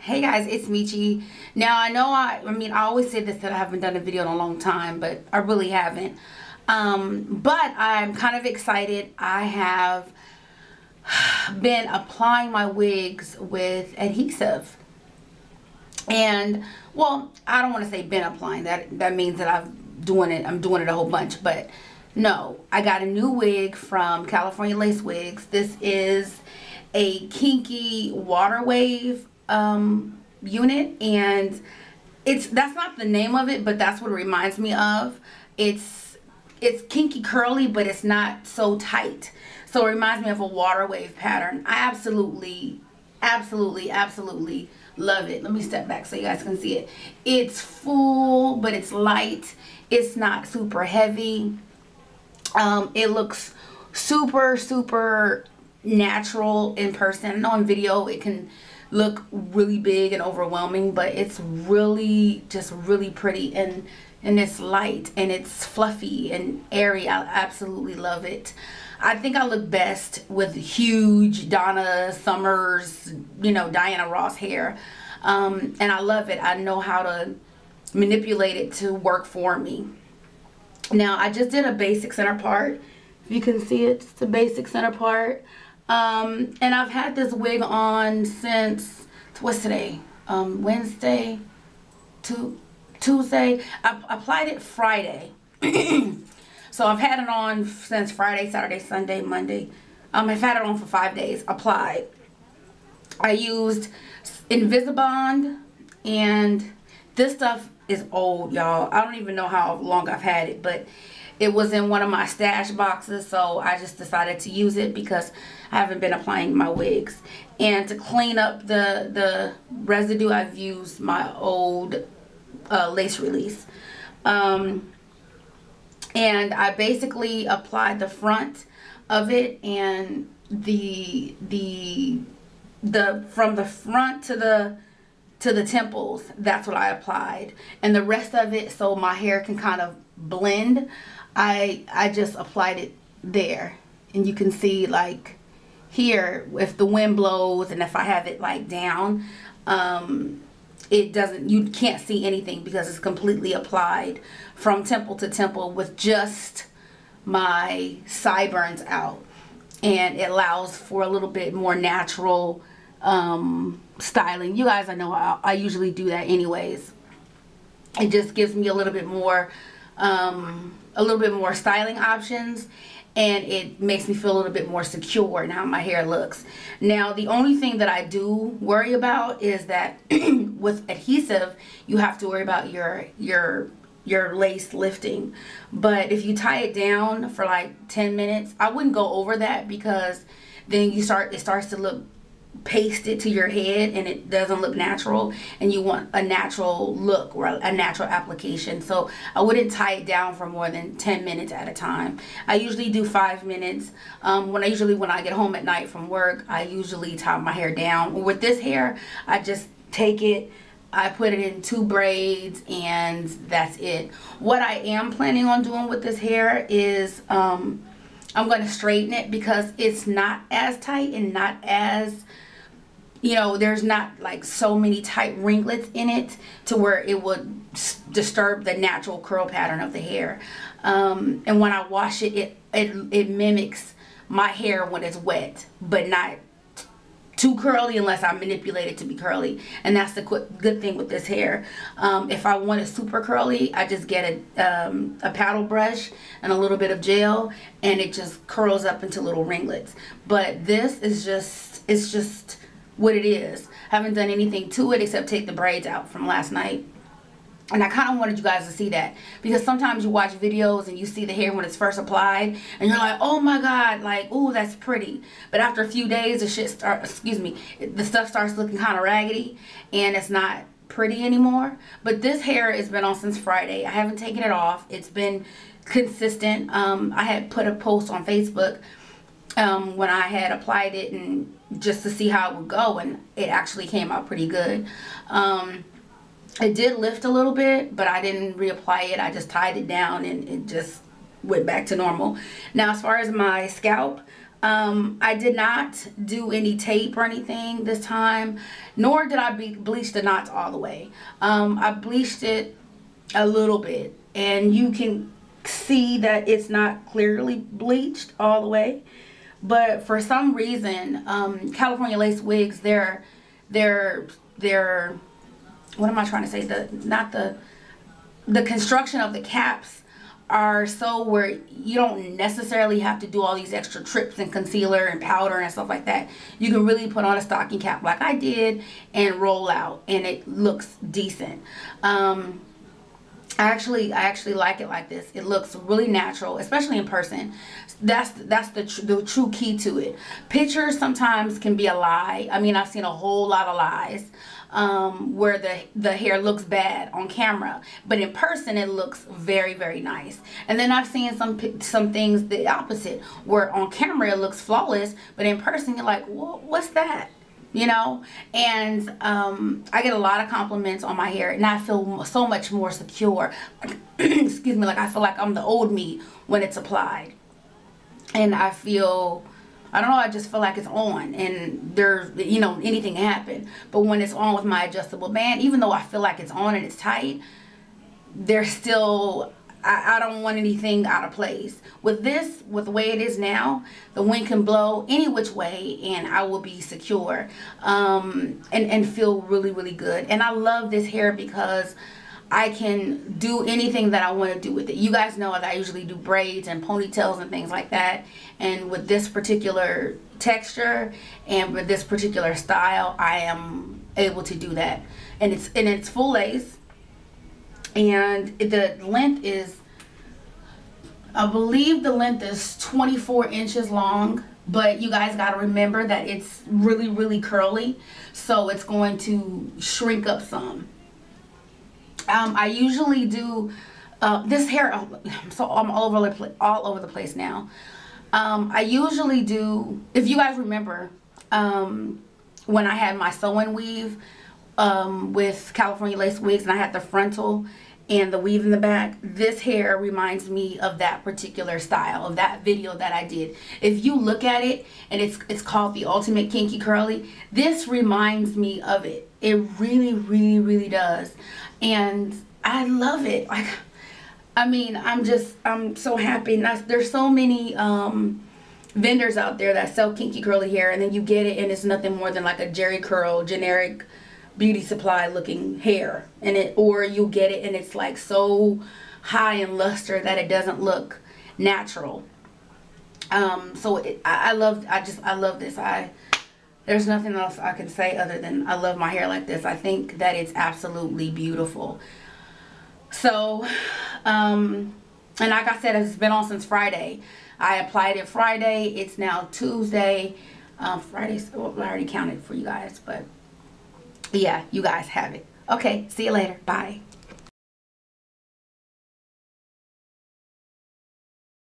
Hey guys, it's Michi. Now I know I always say this, that I haven't done a video in a long time, but I really haven't. But I'm kind of excited. I have been applying my wigs with adhesive. And well, I don't want to say been applying. That means that I'm doing it a whole bunch, but no. I got a new wig from California Lace Wigs. This is a kinky water wave unit, and that's not the name of it, but that's what it reminds me of. It's kinky curly, but it's not so tight, so it reminds me of a water wave pattern. I absolutely love it. Let me step back so you guys can see it. It's full, but it's light. It's not super heavy. It looks super natural in person. I know in video it can look really big and overwhelming, but it's really pretty, and it's light and it's fluffy and airy. I absolutely love it. I think I look best with huge Donna Summers, Diana Ross hair, and I love it. I know how to manipulate it to work for me. Now I just did a basic center part. If you can see it, it's a basic center part. And I've had this wig on since, what's today? Wednesday, Tuesday. I applied it Friday. So I've had it on since Friday, Saturday, Sunday, Monday. I've had it on for 5 days, applied. I used Invisibond, and this stuff is old, y'all. I don't even know how long I've had it, but it was in one of my stash boxes, so I just decided to use it because I haven't been applying my wigs. And to clean up the residue, I've used my old lace release. And I basically applied the front of it, and from the front to the temples, that's what I applied. And the rest of it, so my hair can kind of blend, I just applied it there. And you can see, like here, if the wind blows and if I have it like down, you can't see anything because it's completely applied from temple to temple with just my sideburns out. And it allows for a little bit more natural styling. You guys, I know I usually do that anyways. It just gives me a little bit more styling options, and it makes me feel a little bit more secure in how my hair looks. Now, the only thing that I do worry about is that with adhesive, you have to worry about your lace lifting. But if you tie it down for like 10 minutes, I wouldn't go over that, because then it starts to look pasted to your head and it doesn't look natural, and you want a natural look or a natural application. So I wouldn't tie it down for more than 10 minutes at a time. I usually do 5 minutes. When I get home at night from work, I usually tie my hair down. With this hair, I just take it, I put it in 2 braids, and that's it. What I am planning on doing with this hair is I'm going to straighten it, because it's not as tight and not as, there's not like so many tight ringlets in it to where it would disturb the natural curl pattern of the hair. And when I wash it, it mimics my hair when it's wet, but not too curly unless I manipulate it to be curly. And that's the good thing with this hair. If I want it super curly, I just get a paddle brush and a little bit of gel, and it just curls up into little ringlets. But this is just what it is. I haven't done anything to it except take the braids out from last night. And I kind of wanted you guys to see that, because sometimes you watch videos and you see the hair when it's first applied and you're like, oh my god, like, oh, that's pretty. But after a few days, the stuff starts looking kind of raggedy and it's not pretty anymore. But this hair has been on since Friday. I haven't taken it off. It's been consistent. I had put a post on Facebook when I had applied it, and just to see how it would go, and it actually came out pretty good. It did lift a little bit, but I didn't reapply it. I just tied it down and it just went back to normal. Now, as far as my scalp, I did not do any tape or anything this time, nor did I bleach the knots all the way. I bleached it a little bit, and you can see that it's not clearly bleached all the way. But for some reason, California lace wigs, they're what am I trying to say? The construction of the caps are so where you don't necessarily have to do all these extra trips and concealer and powder and stuff like that. You can really put on a stocking cap like I did and roll out, and it looks decent. I actually like it like this. It looks really natural, especially in person. That's the true key to it. Pictures sometimes can be a lie. I mean, I've seen a whole lot of lies where the hair looks bad on camera, but in person it looks very, very nice. And then I've seen some things the opposite, where on camera it looks flawless, but in person you're like, what's that? You know. And I get a lot of compliments on my hair, and I feel so much more secure. Excuse me, like I feel like I'm the old me when it's applied, and I feel, I don't know, I just feel like it's on, and there's, you know, anything can happen. But when it's on with my adjustable band, even though I feel like it's on and it's tight, there's still, I don't want anything out of place. With this, with the way it is now, the wind can blow any which way and I will be secure and feel really, really good. And I love this hair because I can do anything that I want to do with it. You guys know that I usually do braids and ponytails and things like that. And with this particular texture and with this particular style, I am able to do that. And it's full lace. And the length is, I believe the length is 24 inches long, but you guys got to remember that it's really, really curly, so it's going to shrink up some. I usually do this hair, so I'm all over the place now. I usually do, if you guys remember, when I had my sew-in weave with California lace wigs, and I had the frontal and the weave in the back, this hair reminds me of that particular style, of that video that I did. If you look at it, and it's called the Ultimate Kinky Curly, this reminds me of it. It really, really, really does. And I love it. Like, I mean, I'm so happy. There's so many vendors out there that sell kinky curly hair, and then you get it and it's nothing more than like a Jerry curl generic beauty supply looking hair, and or you get it and it's like so high in luster that it doesn't look natural. So I love this. There's nothing else I can say other than I love my hair like this. I think that it's absolutely beautiful. So and like I said, it's been on since Friday. I applied it Friday. It's now Tuesday. Friday's, well, I already counted for you guys, but yeah, you guys have it. Okay, see you later. Bye.